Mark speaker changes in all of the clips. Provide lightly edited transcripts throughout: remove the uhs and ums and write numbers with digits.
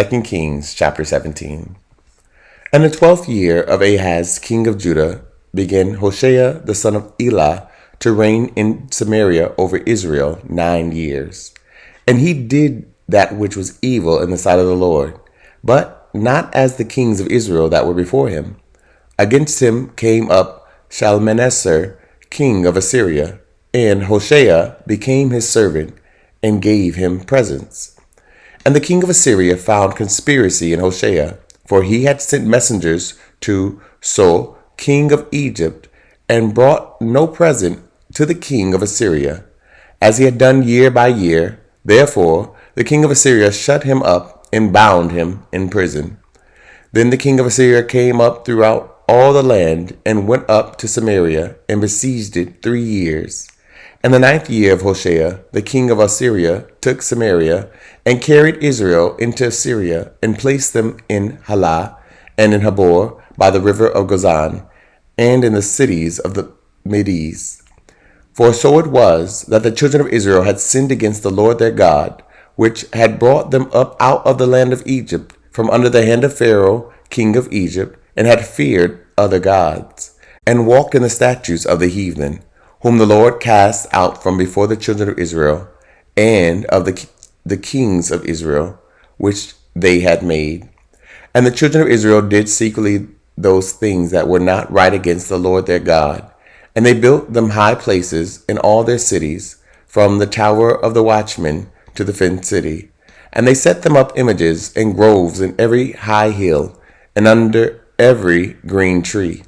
Speaker 1: 2 Kings chapter 17. And the 12th year of Ahaz, king of Judah, began Hoshea the son of Elah to reign in Samaria over Israel 9 years. And he did that which was evil in the sight of the Lord, but not as the kings of Israel that were before him. Against him came up Shalmaneser, king of Assyria, and Hoshea became his servant and gave him presents. And the king of Assyria found conspiracy in Hoshea, for he had sent messengers to So, king of Egypt, and brought no present to the king of Assyria, as he had done year by year. Therefore the king of Assyria shut him up and bound him in prison. Then the king of Assyria came up throughout all the land and went up to Samaria and besieged it 3 years. And the 9th year of Hoshea, the king of Assyria took Samaria and carried Israel into Assyria and placed them in Halah and in Habor by the river of Gozan and in the cities of the Medes. For so it was that the children of Israel had sinned against the Lord their God, which had brought them up out of the land of Egypt from under the hand of Pharaoh, king of Egypt, and had feared other gods, and walked in the statutes of the heathen, whom the Lord cast out from before the children of Israel, and of the kings of Israel, which they had made. And the children of Israel did secretly those things that were not right against the Lord their God. And they built them high places in all their cities, from the tower of the watchman to the fenced city. And they set them up images and groves in every high hill, and under every green tree.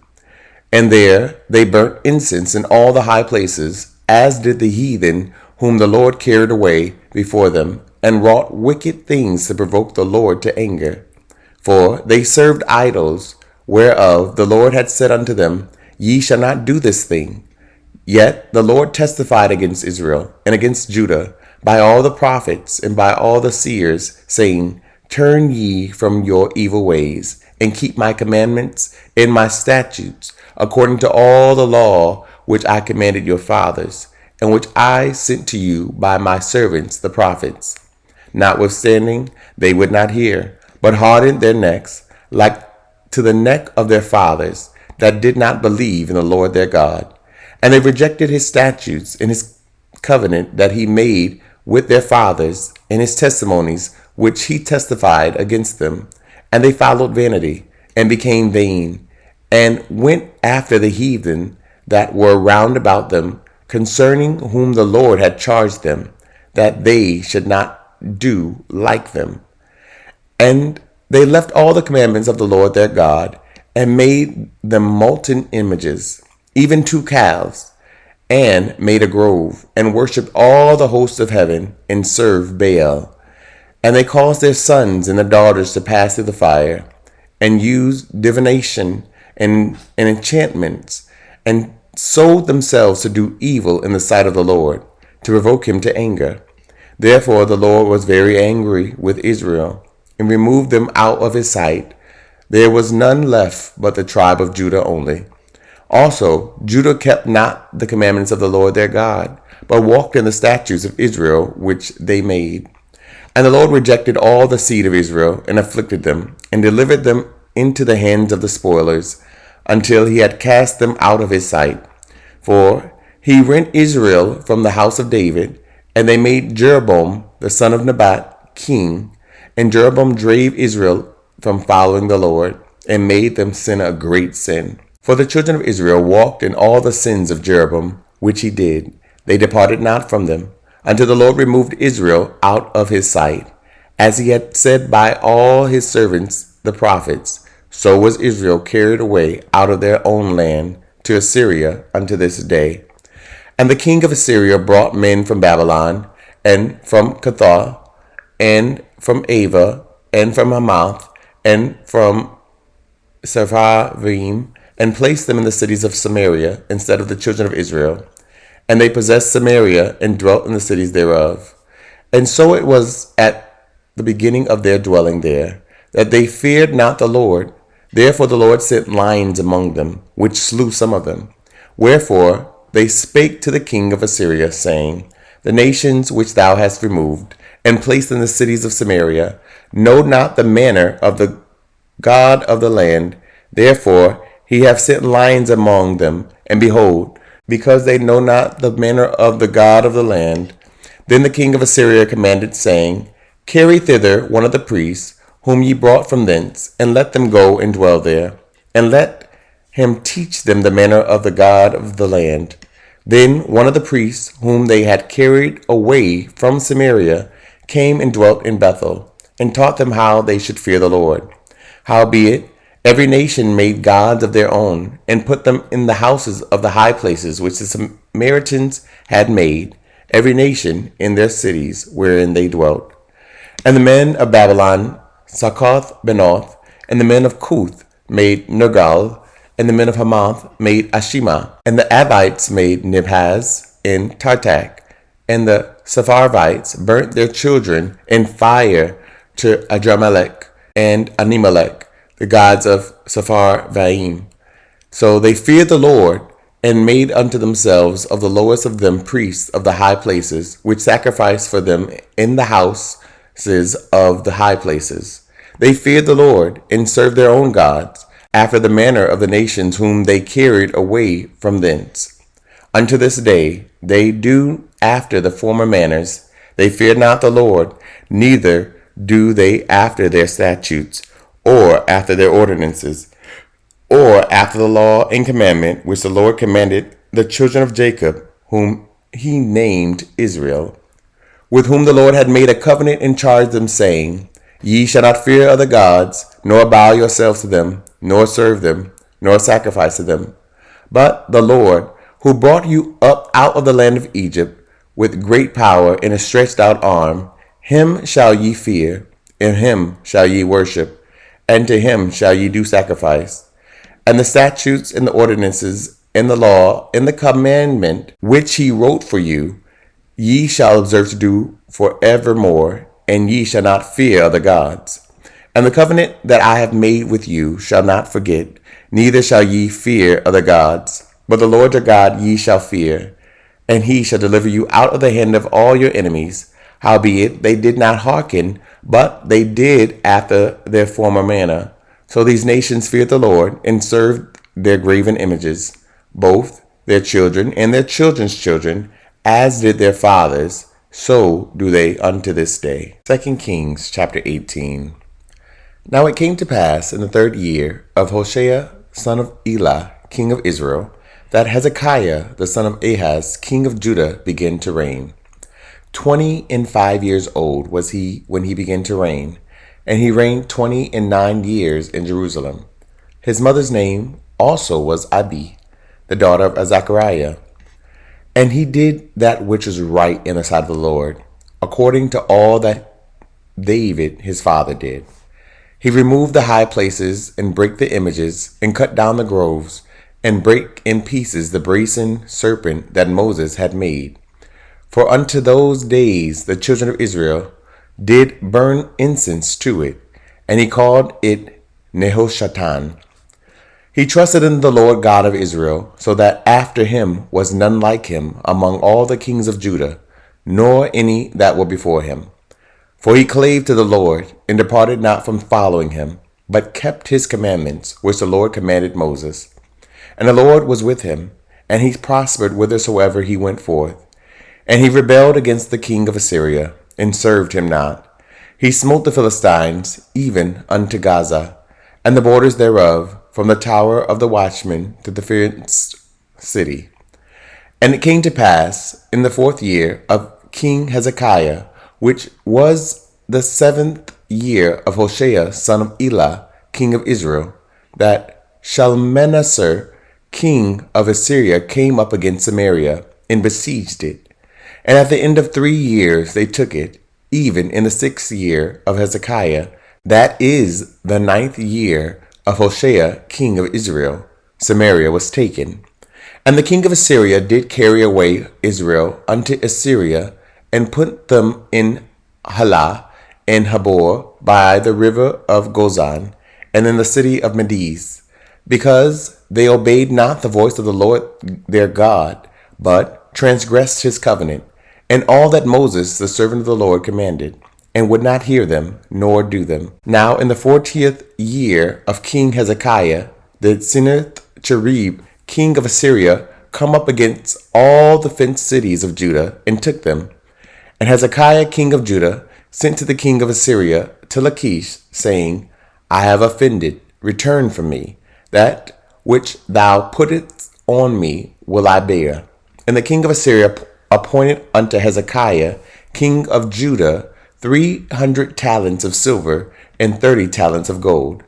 Speaker 1: And there they burnt incense in all the high places, as did the heathen whom the Lord carried away before them, and wrought wicked things to provoke the Lord to anger. For they served idols, whereof the Lord had said unto them, Ye shall not do this thing. Yet the Lord testified against Israel and against Judah by all the prophets and by all the seers, saying, Turn ye from your evil ways, and keep my commandments and my statutes, according to all the law which I commanded your fathers, and which I sent to you by my servants the prophets. Notwithstanding, they would not hear, but hardened their necks, like to the neck of their fathers, that did not believe in the Lord their God. And they rejected his statutes and his covenant that he made with their fathers, and his testimonies which he testified against them. And they followed vanity, and became vain, and went after the heathen that were round about them, concerning whom the Lord had charged them, that they should not do like them. And they left all the commandments of the Lord their God, and made them molten images, even 2 calves, and made a grove, and worshipped all the hosts of heaven, and served Baal. And they caused their sons and their daughters to pass through the fire, and used divination and enchantments, and sold themselves to do evil in the sight of the Lord, to provoke him to anger. Therefore the Lord was very angry with Israel, and removed them out of his sight. There was none left but the tribe of Judah only. Also Judah kept not the commandments of the Lord their God, but walked in the statutes of Israel which they made. And the Lord rejected all the seed of Israel, and afflicted them, and delivered them into the hands of the spoilers, until he had cast them out of his sight. For he rent Israel from the house of David, and they made Jeroboam the son of Nebat king. And Jeroboam drave Israel from following the Lord, and made them sin a great sin. For the children of Israel walked in all the sins of Jeroboam, which he did. They departed not from them, until the Lord removed Israel out of his sight. As he had said by all his servants the prophets, so was Israel carried away out of their own land to Assyria unto this day. And the king of Assyria brought men from Babylon, and from Cuthah, and from Ava, and from Hamath, and from Sepharvaim, and placed them in the cities of Samaria instead of the children of Israel. And they possessed Samaria, and dwelt in the cities thereof. And so it was at the beginning of their dwelling there, that they feared not the Lord. Therefore the Lord sent lions among them, which slew some of them. Wherefore they spake to the king of Assyria, saying, The nations which thou hast removed, and placed in the cities of Samaria, know not the manner of the God of the land. Therefore he hath sent lions among them, and behold, because they know not the manner of the God of the land. Then the king of Assyria commanded, saying, Carry thither one of the priests, whom ye brought from thence, and let them go and dwell there, and let him teach them the manner of the God of the land. Then one of the priests, whom they had carried away from Samaria, came and dwelt in Bethel, and taught them how they should fear the Lord. Howbeit, every nation made gods of their own, and put them in the houses of the high places which the Samaritans had made, every nation in their cities wherein they dwelt. And the men of Babylon, Succoth-Benoth, and the men of Cuth made Nergal, and the men of Hamath made Ashima, and the Abites made Nibhaz and Tartak, and the Sepharvites burnt their children in fire to Adramelech and Animelech, the gods of Sepharvaim. So they feared the Lord, and made unto themselves of the lowest of them priests of the high places, which sacrificed for them in the houses of the high places. They feared the Lord, and served their own gods, after the manner of the nations whom they carried away from thence. Unto this day they do after the former manners. They fear not the Lord, neither do they after their statutes, or after their ordinances, or after the law and commandment which the Lord commanded the children of Jacob, whom he named Israel, with whom the Lord had made a covenant and charged them, saying, Ye shall not fear other gods, nor bow yourselves to them, nor serve them, nor sacrifice to them. But the Lord, who brought you up out of the land of Egypt with great power and a stretched out arm, him shall ye fear, and him shall ye worship, and to him shall ye do sacrifice. And the statutes and the ordinances and the law and the commandment which he wrote for you, ye shall observe to do forevermore, and ye shall not fear other gods. And the covenant that I have made with you shall not forget, neither shall ye fear other gods. But the Lord your God ye shall fear, and he shall deliver you out of the hand of all your enemies. Howbeit they did not hearken, but they did after their former manner. So these nations feared the Lord, and served their graven images, both their children and their children's children, as did their fathers, so do they unto this day. 2 Kings chapter 18. Now it came to pass in the 3rd year of Hoshea son of Elah, king of Israel, that Hezekiah the son of Ahaz, king of Judah, began to reign. 25 years old was he when he began to reign, and he reigned 29 years in Jerusalem. His mother's name also was Abi, the daughter of Azariah. And he did that which was right in the sight of the Lord, according to all that David his father did. He removed the high places, and brake the images, and cut down the groves, and brake in pieces the brazen serpent that Moses had made. For unto those days the children of Israel did burn incense to it, and he called it Nehushtan. He trusted in the Lord God of Israel, so that after him was none like him among all the kings of Judah, nor any that were before him. For he clave to the Lord, and departed not from following him, but kept his commandments, which the Lord commanded Moses. And the Lord was with him, and he prospered whithersoever he went forth. And he rebelled against the king of Assyria, and served him not. He smote the Philistines, even unto Gaza, and the borders thereof, from the tower of the watchman to the fenced city. And it came to pass in the 4th year of King Hezekiah, which was the 7th year of Hoshea son of Elah, king of Israel, that Shalmaneser, king of Assyria, came up against Samaria, and besieged it. And at the end of 3 years they took it, even in the 6th year of Hezekiah, that is the 9th year of Hoshea, king of Israel, Samaria was taken. And the king of Assyria did carry away Israel unto Assyria, and put them in Halah and Habor by the river of Gozan, and in the city of Medes, because they obeyed not the voice of the Lord their God, but transgressed his covenant, and all that Moses, the servant of the Lord, commanded, and would not hear them, nor do them. Now in the 40th year of King Hezekiah, the Sennacherib, king of Assyria, come up against all the fenced cities of Judah, and took them. And Hezekiah, king of Judah, sent to the king of Assyria to Lachish, saying, I have offended, return from me. That which thou puttest on me will I bear. And the king of Assyria appointed unto Hezekiah, king of Judah, 300 talents of silver and 30 talents of gold.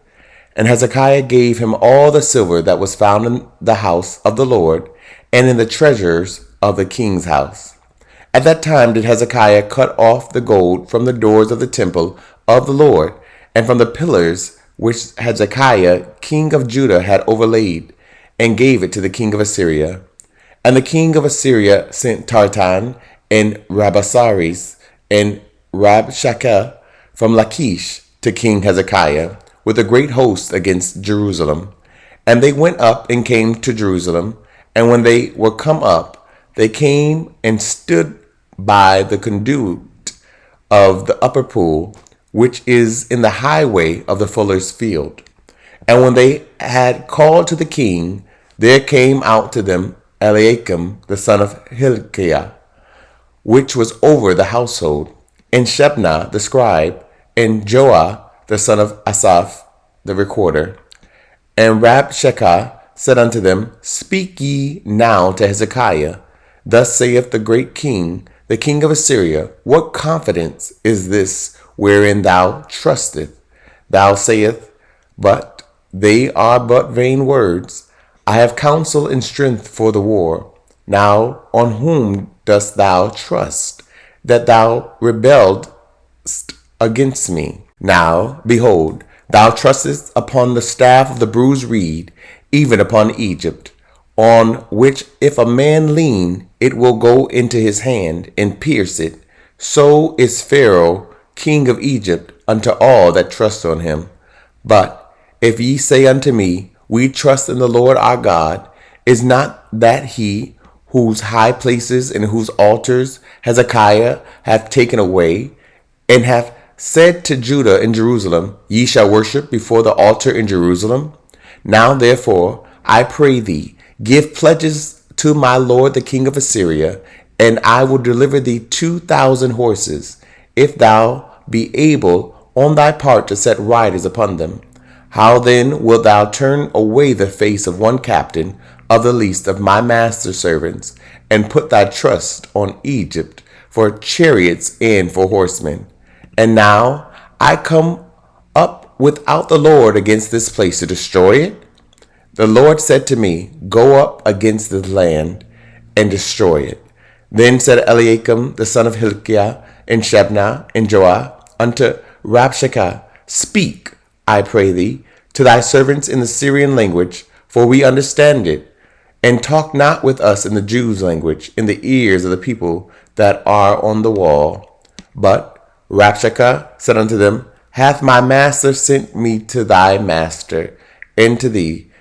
Speaker 1: And Hezekiah gave him all the silver that was found in the house of the Lord and in the treasures of the king's house. At that time did Hezekiah cut off the gold from the doors of the temple of the Lord and from the pillars which Hezekiah, king of Judah, had overlaid, and gave it to the king of Assyria. And the king of Assyria sent Tartan and Rabsaris and Rabshakeh from Lachish to King Hezekiah with a great host against Jerusalem. And they went up and came to Jerusalem. And when they were come up, they came and stood by the conduit of the upper pool, which is in the highway of the fuller's field. And when they had called to the king, there came out to them Eliakim, the son of Hilkiah, which was over the household, and Shebna the scribe, and Joah the son of Asaph the recorder. And Rabshakeh said unto them, Speak ye now to Hezekiah. Thus saith the great king, the king of Assyria, What confidence is this wherein thou trustest? Thou sayest, But they are but vain words. I have counsel and strength for the war. Now on whom dost thou trust, that thou rebelledst against me? Now, behold, thou trustest upon the staff of the bruised reed, even upon Egypt, on which if a man lean, it will go into his hand and pierce it. So is Pharaoh, king of Egypt, unto all that trust on him. But if ye say unto me, We trust in the Lord our God, is not that he whose high places and whose altars Hezekiah hath taken away, and hath said to Judah and Jerusalem, Ye shall worship before the altar in Jerusalem? Now therefore, I pray thee, give pledges to my lord the king of Assyria, and I will deliver thee 2,000 horses, if thou be able on thy part to set riders upon them. How then wilt thou turn away the face of one captain of the least of my master's servants, and put thy trust on Egypt for chariots and for horsemen? And now I come up without the Lord against this place to destroy it? The Lord said to me, Go up against the land and destroy it. Then said Eliakim the son of Hilkiah, and Shebna, and Joah, unto Rabshakeh, Speak, I pray thee, to thy servants in the Syrian language, for we understand it, and talk not with us in the Jews' language, in the ears of the people that are on the wall. But Rabshakeh said unto them, Hath my master sent me to thy master, and to thee,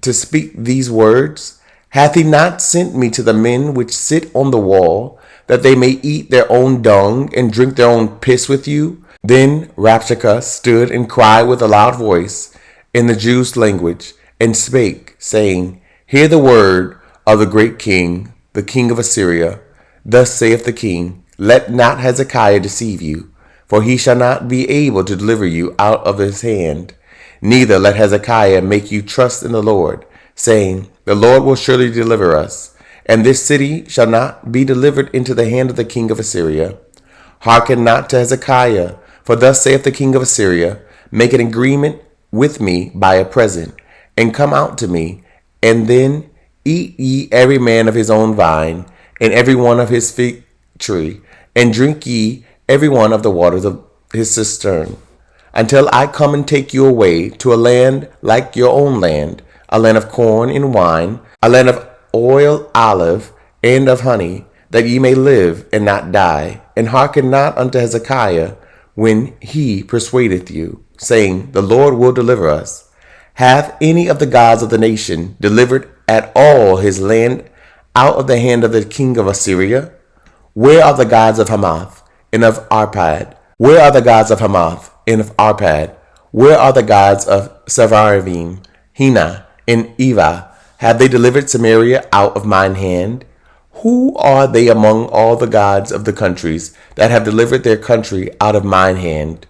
Speaker 1: to speak these words? Hath he not sent me to the men which sit on the wall, that they may eat their own dung, and drink their own piss with you? Then Rabshakeh stood and cried with a loud voice in the Jews' language, and spake, saying, Hear the word of the great king, the king of Assyria. Thus saith the king, Let not Hezekiah deceive you, for he shall not be able to deliver you out of his hand. Neither let Hezekiah make you trust in the Lord, saying, The Lord will surely deliver us, and this city shall not be delivered into the hand of the king of Assyria. Hearken not to Hezekiah, for thus saith the king of Assyria, Make an agreement with me by a present, and come out to me, and then eat ye every man of his own vine, and every one of his fig tree, and drink ye every one of the waters of his cistern, until I come and take you away to a land like your own land, a land of corn and wine, a land of oil, olive, and of honey, that ye may live and not die. And hearken not unto Hezekiah when he persuadeth you, saying, The Lord will deliver us. Hath any of the gods of the nation delivered at all his land out of the hand of the king of Assyria? Where are the gods of Hamath and of Arpad? Where are the gods of Hamath and of Arpad? Where are the gods of Sepharvaim, Hena, and Eva? Have they delivered Samaria out of mine hand? Who are they among all the gods of the countries that have delivered their country out of mine hand,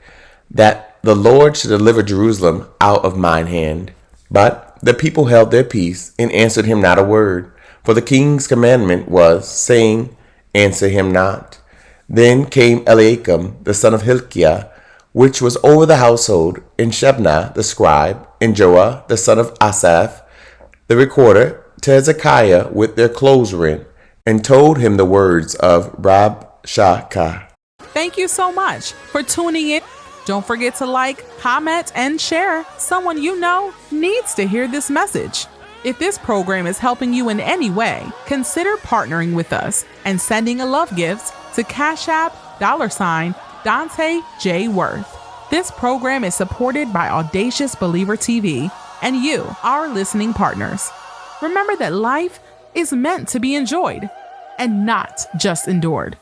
Speaker 1: that the Lord should deliver Jerusalem out of mine hand? But the people held their peace and answered him not a word. For the king's commandment was, saying, Answer him not. Then came Eliakim, the son of Hilkiah, which was over the household, and Shebna, the scribe, and Joah, the son of Asaph, the recorder, to Hezekiah with their clothes rent, and told him the words of Rabshakeh.
Speaker 2: Thank you so much for tuning in. Don't forget to like, comment, and share. Someone you know needs to hear this message. If this program is helping you in any way, consider partnering with us and sending a love gift to Cash App $Dante J. Worth. This program is supported by Audacious Believer TV and you, our listening partners. Remember that life is meant to be enjoyed and not just endured.